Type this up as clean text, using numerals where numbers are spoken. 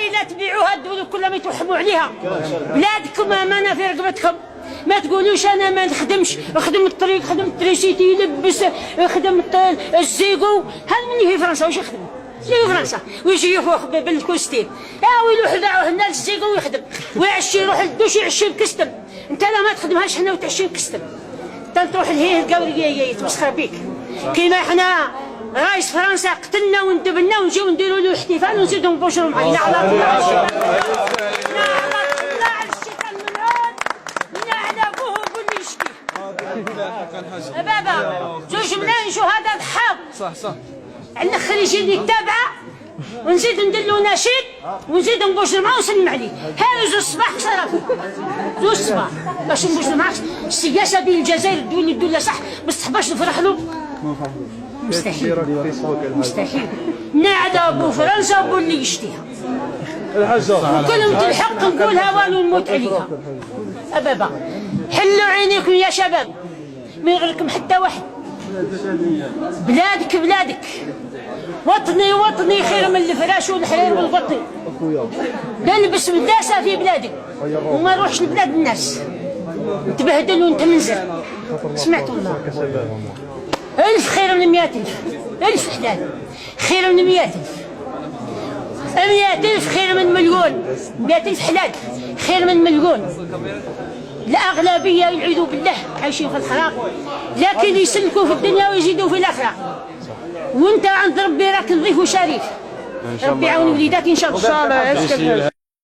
الدراري لا تبيعوا هالدول كلها ما يتوحموا عليها. بلادكم امانه في رقبتكم. ما تقولوش انا ما نخدمش، خدم الطريق، خدم التريسيتي، يلبس، خدم الزيغو. هذا مني في فرنسا واش يخدم؟ في فرنسا ويجي يفوق بالكوستيم. ويروح يدعوه هنا للزيغو ويخدم، ويعشي يروح للدوش يعشي بكستم. انت لا ما تخدمهاش حنا وتعشي بكستم. انت تروح لهيه القاوريه يتمسخر بيك. كيما حنا رئيس فرنسا قتلنا وندبنا ونجيو نديروا له احتفال ونزيدو نبوشروا معاه. على الله بابا زوج ملايين شهداء ضحاو. صح عندنا خريجين اللي تابعه ونزيد ندير له نشيد ونزيد نبوشر معاه ونسلم عليه. هاي زوج الصباح صرافي زوج الصباح باش نبوشر معاه. السياسه ديال الجزائر تقول لي صح بصح باش نفرح له مستحيل مستحيل. نعدى بو فرنسا بو اللي يشتيها وكلمة الحق نقولها والو نموت عليها. بابا حلوا عينيكم يا شباب ما يغركم حتى واحد. بلادك بلادك، وطني وطني خير من الفراش والحرير والبطي. نلبس مداسة في بلادي وما نروحش لبلاد الناس نتبهدل ونتمنزل. سمعت والله 1000 خير من 100,000. 1000 حلال خير من 100,000. 100,000 خير من مليون. 100,000 حلال خير من مليون. الأغلبية يعيذوا بالله عايشين في الخراب، لكن يسلكوا في الدنيا ويزيدوا في الآخرة. وانت عند ربي راك نظيف وشريف. ربي يعاون وليداتي إن شاء الله.